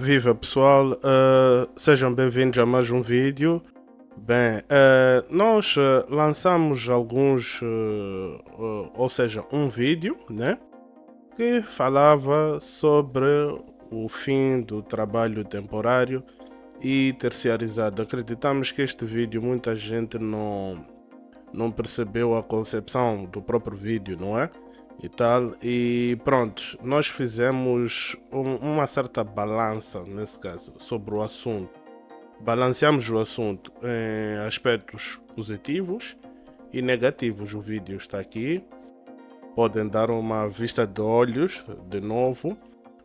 Viva pessoal, sejam bem-vindos a mais um vídeo. Bem, nós lançamos ou seja, um vídeo, né, que falava sobre o fim do trabalho temporário e terciarizado. Acreditamos que este vídeo muita gente não percebeu a concepção do próprio vídeo, não é? E tal, e pronto, nós fizemos uma certa balança nesse caso sobre o assunto. Balanceamos o assunto em aspectos positivos e negativos. O vídeo está aqui, podem dar uma vista de olhos de novo.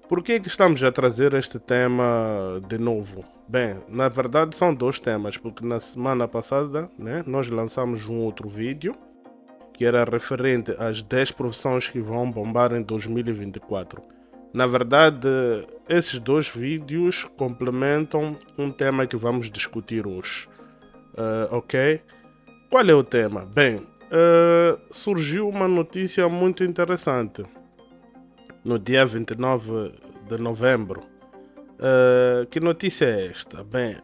Por que que estamos a trazer este tema de novo? Bem, na verdade são dois temas, porque na semana passada, né, nós lançamos um outro vídeo que era referente às 10 profissões que vão bombar em 2024. Na verdade, esses dois vídeos complementam um tema que vamos discutir hoje. Ok? Qual é o tema? Bem, surgiu uma notícia muito interessante no dia 29 de novembro. Que notícia é esta? Bem,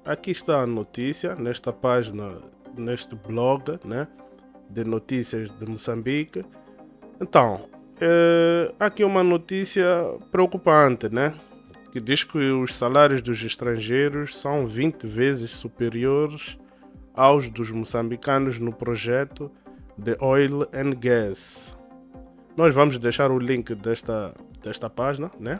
aqui está a notícia nesta página, neste blog, né, de notícias de Moçambique. Então, há aqui uma notícia preocupante, né? Que diz que os salários dos estrangeiros são 20 vezes superiores aos dos moçambicanos no projeto de Oil and Gas. Nós vamos deixar o link desta página, né?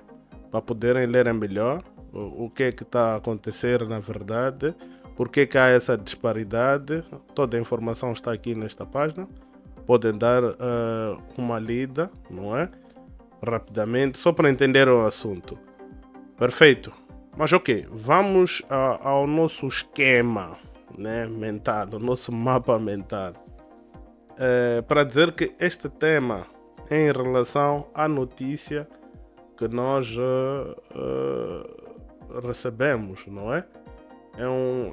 Para poderem ler melhor o que é que está a acontecer na verdade, por que há essa disparidade. Toda a informação está aqui nesta página. Podem dar uma lida, não é? Rapidamente, só para entender o assunto. Perfeito. Mas ok, vamos ao nosso esquema, né, mental, o nosso mapa mental. Para dizer que este tema é em relação à notícia que nós recebemos, não é?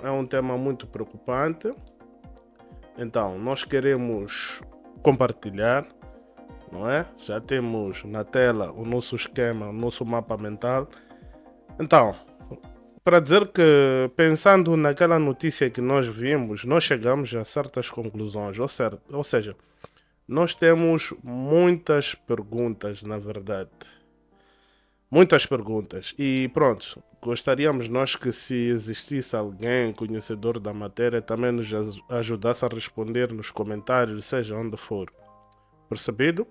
É um tema muito preocupante. Então, nós queremos compartilhar, não é? Já temos na tela o nosso esquema, o nosso mapa mental. Então, para dizer que pensando naquela notícia que nós vimos, nós chegamos a certas conclusões, ou seja, nós temos muitas perguntas, na verdade. Muitas perguntas. E pronto, gostaríamos nós que se existisse alguém conhecedor da matéria também nos ajudasse a responder nos comentários, seja onde for. Percebido?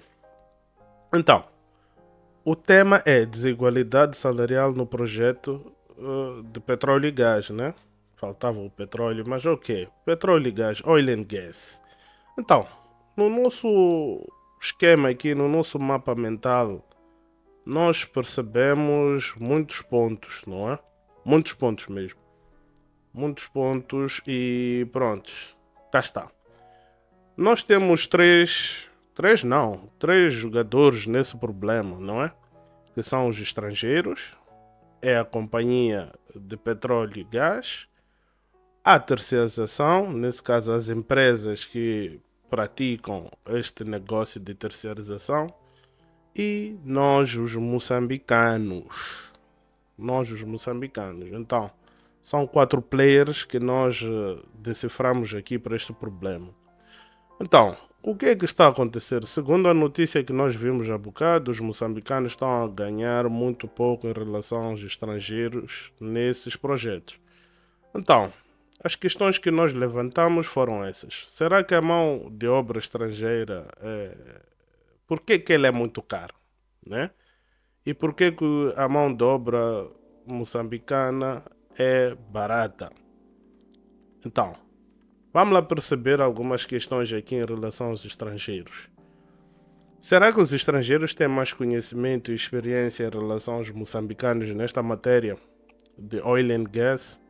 Então, o tema é desigualdade salarial no projeto de petróleo e gás, né? Faltava o petróleo, mas ok. Petróleo e gás, oil and gas. Então, no nosso esquema aqui, no nosso mapa mental, nós percebemos muitos pontos, não é? Muitos pontos mesmo. Muitos pontos e prontos. Cá está. Nós temos três jogadores nesse problema, não é? Que são os estrangeiros, é a companhia de petróleo e gás, a terceirização, nesse caso as empresas que praticam este negócio de terceirização, e nós os moçambicanos. Nós os moçambicanos. Então, são quatro players que nós deciframos aqui para este problema. Então, o que é que está a acontecer? Segundo a notícia que nós vimos há bocado, os moçambicanos estão a ganhar muito pouco em relação aos estrangeiros nesses projetos. Então, as questões que nós levantamos foram essas. Será que a mão de obra estrangeira, por que que ela é muito cara, né? E por que que a mão de obra moçambicana é barata? Então, vamos lá perceber algumas questões aqui em relação aos estrangeiros. Será que os estrangeiros têm mais conhecimento e experiência em relação aos moçambicanos nesta matéria de oil and gas?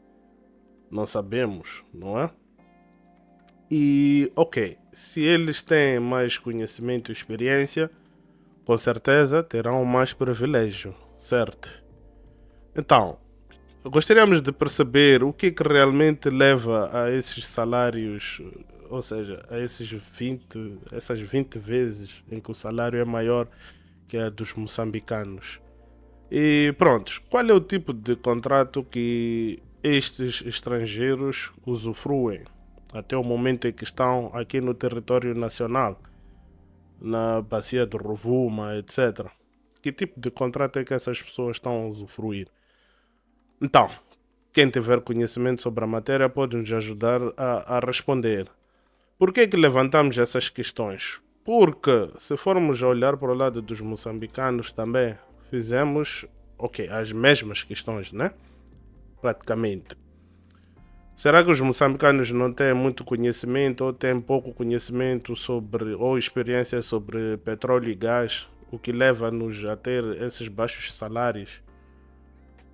Não sabemos, não é? E, ok, se eles têm mais conhecimento e experiência, com certeza terão mais privilégio, certo? Então, gostaríamos de perceber o que realmente leva a esses salários, ou seja, a essas 20 vezes em que o salário é maior que a dos moçambicanos. E pronto, qual é o tipo de contrato que estes estrangeiros usufruem até o momento em que estão aqui no território nacional, na bacia do Rovuma, etc. Que tipo de contrato é que essas pessoas estão a usufruir? Então, quem tiver conhecimento sobre a matéria pode nos ajudar a responder. Por que é que levantamos essas questões? Porque se formos a olhar para o lado dos moçambicanos também, fizemos, ok, as mesmas questões, né? Praticamente. Será que os moçambicanos não têm muito conhecimento ou têm pouco conhecimento sobre ou experiência sobre petróleo e gás, o que leva-nos a ter esses baixos salários?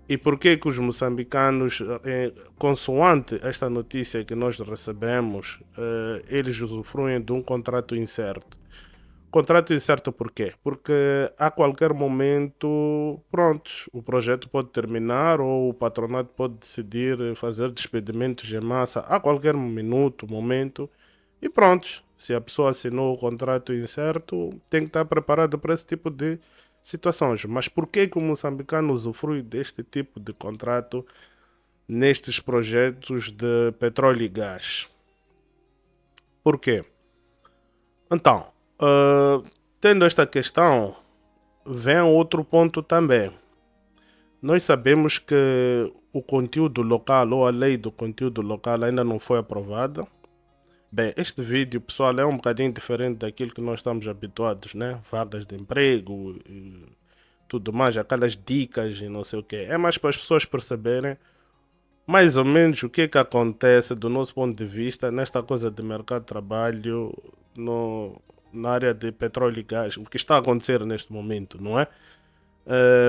E por que que os moçambicanos, consoante esta notícia que nós recebemos, eles usufruem de um contrato incerto? Contrato incerto por quê? Porque a qualquer momento, prontos, o projeto pode terminar ou o patronato pode decidir fazer despedimentos em massa a qualquer minuto, momento, e prontos. Se a pessoa assinou o contrato incerto, tem que estar preparado para esse tipo de situações. Mas por que que o moçambicano usufrui deste tipo de contrato nestes projetos de petróleo e gás? Por quê? Então, tendo esta questão, vem outro ponto também. Nós sabemos que o conteúdo local ou a lei do conteúdo local ainda não foi aprovada. Bem, este vídeo, pessoal, é um bocadinho diferente daquilo que nós estamos habituados, né? Vagas de emprego e tudo mais, aquelas dicas e não sei o quê. É mais para as pessoas perceberem mais ou menos o que é que acontece do nosso ponto de vista nesta coisa de mercado de trabalho no, na área de petróleo e gás, o que está a acontecer neste momento, não é?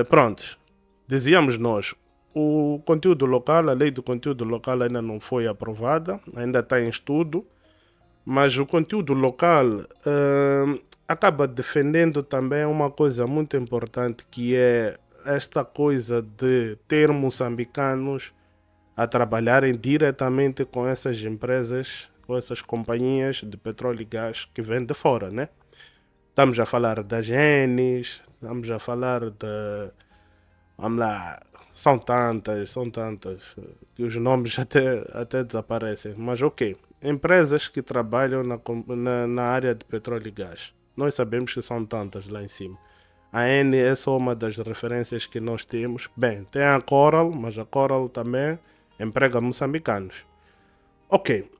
Pronto, dizíamos nós, o conteúdo local, a lei do conteúdo local ainda não foi aprovada, ainda está em estudo, mas o conteúdo local acaba defendendo também uma coisa muito importante que é esta coisa de ter moçambicanos a trabalharem diretamente com essas empresas, com essas companhias de petróleo e gás que vêm de fora, né? Estamos a falar da Genis, estamos a falar de. Vamos lá, são tantas, que os nomes até desaparecem. Mas ok, empresas que trabalham na área de petróleo e gás. Nós sabemos que são tantas lá em cima. A Eni é só uma das referências que nós temos. Bem, tem a Coral, mas a Coral também emprega moçambicanos. Ok,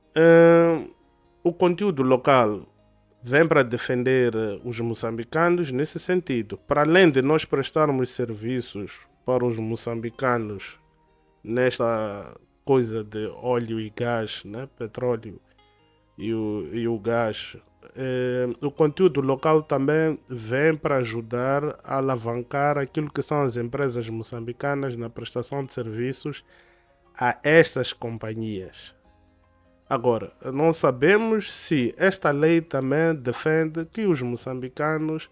o conteúdo local vem para defender os moçambicanos nesse sentido. Para além de nós prestarmos serviços para os moçambicanos nesta coisa de óleo e gás, né? Petróleo e o gás, o conteúdo local também vem para ajudar a alavancar aquilo que são as empresas moçambicanas na prestação de serviços a estas companhias. Agora, não sabemos se esta lei também defende que os moçambicanos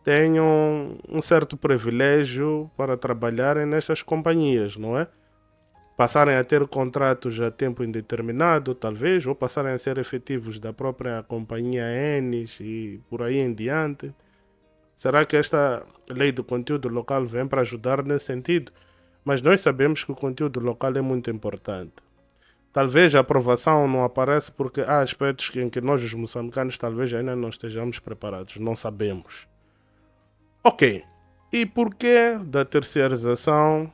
tenham um certo privilégio para trabalharem nestas companhias, não é? Passarem a ter contratos a tempo indeterminado, talvez, ou passarem a ser efetivos da própria companhia Enis e por aí em diante. Será que esta lei do conteúdo local vem para ajudar nesse sentido? Mas nós sabemos que o conteúdo local é muito importante. Talvez a aprovação não apareça porque há aspectos em que nós, os moçambicanos, talvez ainda não estejamos preparados. Não sabemos. Ok. E por que da terceirização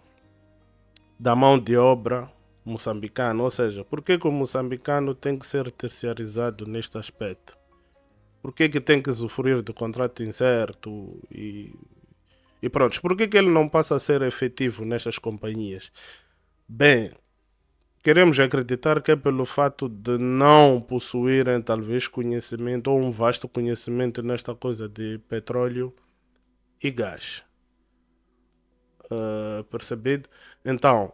da mão de obra moçambicana? Ou seja, por que que o moçambicano tem que ser terceirizado neste aspecto? Por que que tem que usufruir do contrato incerto e pronto? Por que que ele não passa a ser efetivo nestas companhias? Bem, queremos acreditar que é pelo fato de não possuírem talvez conhecimento ou um vasto conhecimento nesta coisa de petróleo e gás. Percebido? Então,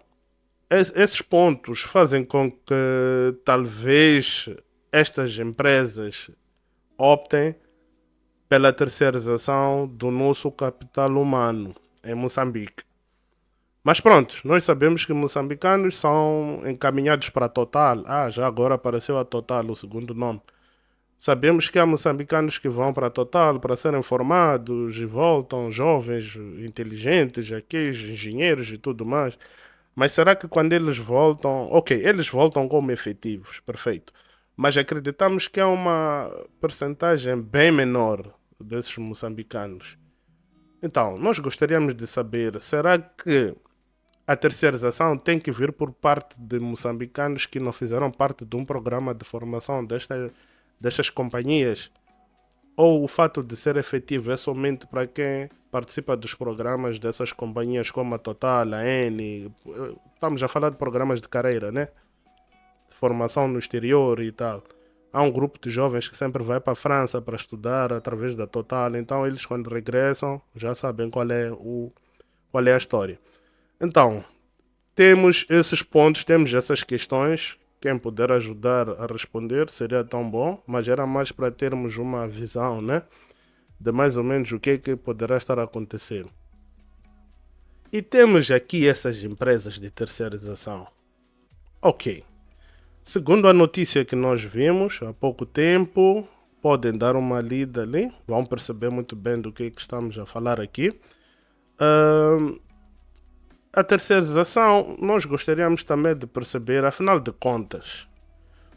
esses pontos fazem com que talvez estas empresas optem pela terceirização do nosso capital humano em Moçambique. Mas pronto, nós sabemos que moçambicanos são encaminhados para a Total. Já agora apareceu a Total, o segundo nome. Sabemos que há moçambicanos que vão para a Total para serem formados e voltam jovens, inteligentes, aqui, engenheiros e tudo mais. Mas será que quando eles voltam, ok, eles voltam como efetivos, perfeito. Mas acreditamos que há uma percentagem bem menor desses moçambicanos. Então, nós gostaríamos de saber, será que a terceirização tem que vir por parte de moçambicanos que não fizeram parte de um programa de formação destas companhias? Ou o fato de ser efetivo é somente para quem participa dos programas dessas companhias como a Total, a Eni? Estamos a falar de programas de carreira, né? De formação no exterior e tal. Há um grupo de jovens que sempre vai para a França para estudar através da Total, então eles quando regressam já sabem qual é a história. Então, temos esses pontos, temos essas questões. Quem puder ajudar a responder seria tão bom, mas era mais para termos uma visão, né? De mais ou menos o que é que poderá estar a acontecer. E temos aqui essas empresas de terceirização. Ok. Segundo a notícia que nós vimos há pouco tempo, podem dar uma lida ali, vão perceber muito bem do que estamos a falar aqui. A terceirização, nós gostaríamos também de perceber, afinal de contas,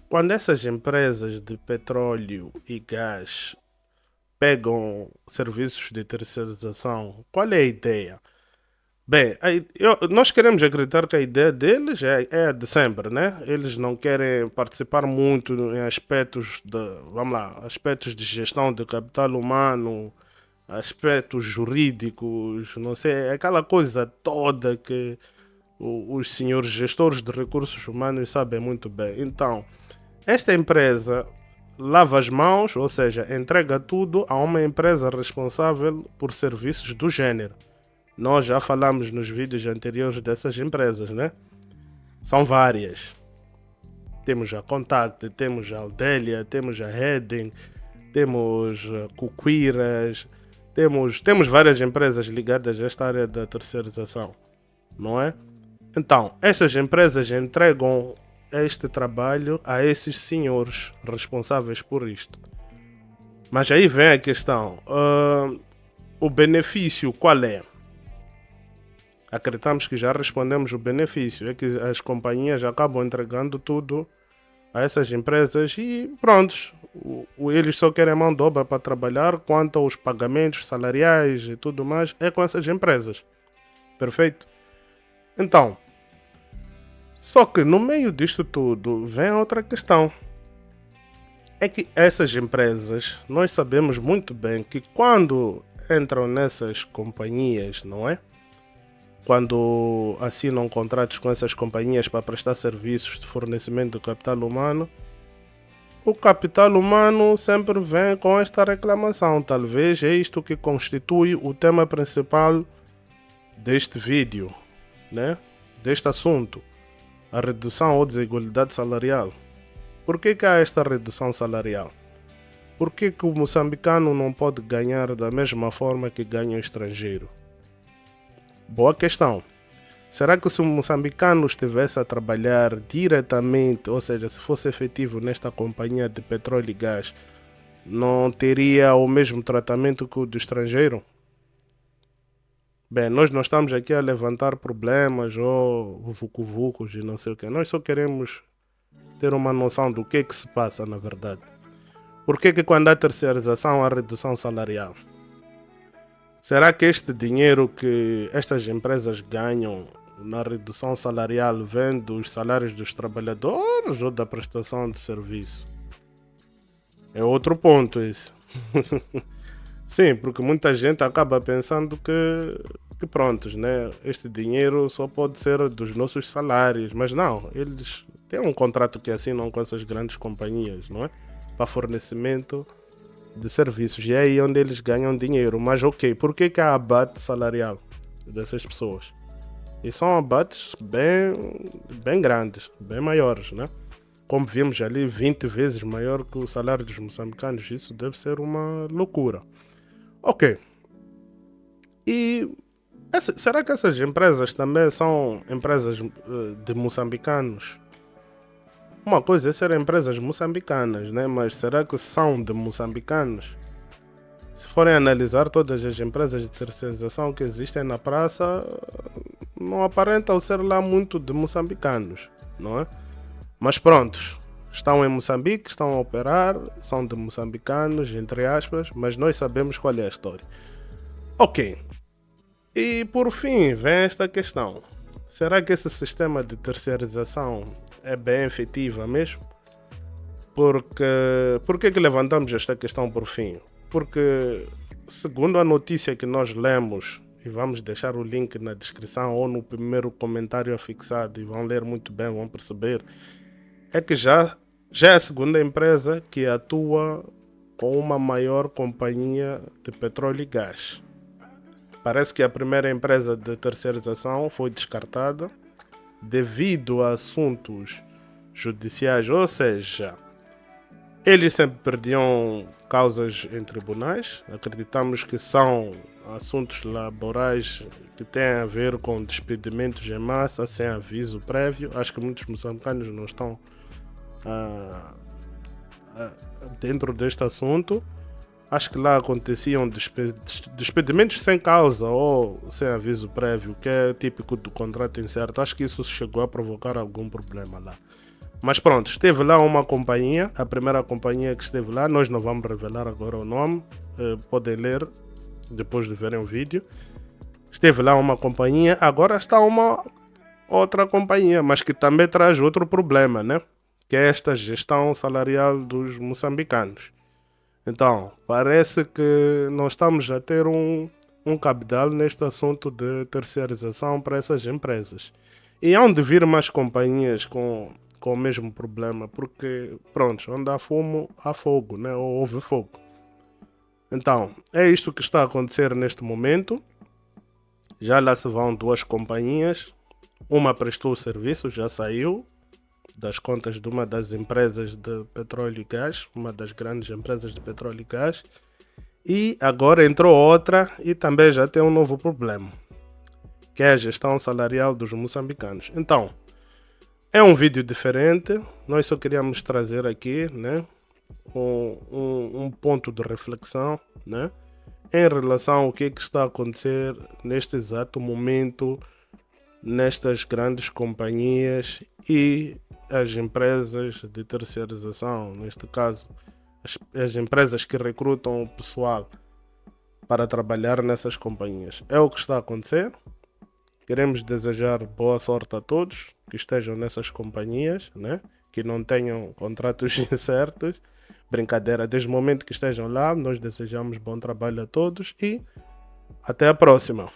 quando essas empresas de petróleo e gás pegam serviços de terceirização, qual é a ideia? Bem, nós queremos acreditar que a ideia deles é a de sempre, né? Eles não querem participar muito em aspectos vamos lá, aspectos de gestão de capital humano, aspectos jurídicos, não sei, aquela coisa toda que os senhores gestores de recursos humanos sabem muito bem. Então, esta empresa lava as mãos, ou seja, entrega tudo a uma empresa responsável por serviços do gênero. Nós já falamos nos vídeos anteriores dessas empresas, né? São várias. Temos a Contact, temos a Aldélia, temos a Heading, temos a Cuquiras, temos várias empresas ligadas a esta área da terceirização, não é? Então, estas empresas entregam este trabalho a esses senhores responsáveis por isto. Mas aí vem a questão: o benefício qual é? Acreditamos que já respondemos o benefício, é que as companhias acabam entregando tudo a essas empresas e prontos, eles só querem mão de obra para trabalhar, quanto aos pagamentos salariais e tudo mais, é com essas empresas. Perfeito? Então, só que no meio disto tudo vem outra questão. É que essas empresas, nós sabemos muito bem que quando entram nessas companhias, não é? Quando assinam contratos com essas companhias para prestar serviços de fornecimento do capital humano, o capital humano sempre vem com esta reclamação. Talvez é isto que constitui o tema principal deste vídeo, né? Deste assunto, a redução ou desigualdade salarial. Por que há esta redução salarial? Por que o moçambicano não pode ganhar da mesma forma que ganha o estrangeiro? Boa questão. Será que se o moçambicano estivesse a trabalhar diretamente, ou seja, se fosse efetivo nesta companhia de petróleo e gás, não teria o mesmo tratamento que o do estrangeiro? Bem, nós não estamos aqui a levantar problemas ou vucu-vucos e não sei o que. Nós só queremos ter uma noção do que se passa na verdade. Por que quando há terceirização há redução salarial? Será que este dinheiro que estas empresas ganham na redução salarial vem dos salários dos trabalhadores ou da prestação de serviço? É outro ponto esse. Sim, porque muita gente acaba pensando que prontos, né? Este dinheiro só pode ser dos nossos salários, mas não, eles têm um contrato que assinam com essas grandes companhias, não é? Para fornecimento de serviços, e é aí onde eles ganham dinheiro. Mas ok, por que há abate salarial dessas pessoas? E são abates bem grandes, bem maiores, né? Como vimos ali, 20 vezes maior que o salário dos moçambicanos. Isso deve ser uma loucura. Ok. E será que essas empresas também são empresas de moçambicanos? Uma coisa é serem empresas moçambicanas, né? Mas será que são de moçambicanos? Se forem analisar todas as empresas de terceirização que existem na praça, não aparentam ser lá muito de moçambicanos, não é? Mas prontos, estão em Moçambique, estão a operar, são de moçambicanos, entre aspas, mas nós sabemos qual é a história. Ok, e por fim vem esta questão. Será que esse sistema de terceirização é bem efetivo mesmo? Por que levantamos esta questão por fim? Porque, segundo a notícia que nós lemos, e vamos deixar o link na descrição ou no primeiro comentário afixado, e vão ler muito bem, vão perceber, é que já é a segunda empresa que atua com uma maior companhia de petróleo e gás. Parece que a primeira empresa de terceirização foi descartada devido a assuntos judiciais, ou seja, eles sempre perdiam causas em tribunais. Acreditamos que são assuntos laborais que têm a ver com despedimentos em massa sem aviso prévio. Acho que muitos moçambicanos não estão dentro deste assunto. Acho que lá aconteciam despedimentos sem causa ou sem aviso prévio, que é típico do contrato incerto. Acho que isso chegou a provocar algum problema lá. Mas pronto, esteve lá uma companhia, a primeira companhia que esteve lá, nós não vamos revelar agora o nome, podem ler depois de verem o vídeo. Esteve lá uma companhia, agora está uma outra companhia, mas que também traz outro problema, né? Que é esta gestão salarial dos moçambicanos. Então, parece que nós estamos a ter um cabedal neste assunto de terceirização para essas empresas. E hão de vir mais companhias com o mesmo problema, porque, pronto, onde há fumo, há fogo, né? Ou houve fogo. Então, é isto que está a acontecer neste momento. Já lá se vão duas companhias. Uma prestou o serviço, já saiu das contas de uma das empresas de petróleo e gás, uma das grandes empresas de petróleo e gás, e agora entrou outra e também já tem um novo problema, que é a gestão salarial dos moçambicanos. Então, é um vídeo diferente, nós só queríamos trazer aqui, né, um ponto de reflexão, né, em relação ao que está a acontecer neste exato momento nestas grandes companhias e as empresas de terceirização, neste caso as empresas que recrutam o pessoal para trabalhar nessas companhias. É o que está a acontecer. Queremos desejar boa sorte a todos que estejam nessas companhias, né? Que não tenham contratos incertos. Brincadeira, desde o momento que estejam lá, nós desejamos bom trabalho a todos e até a próxima.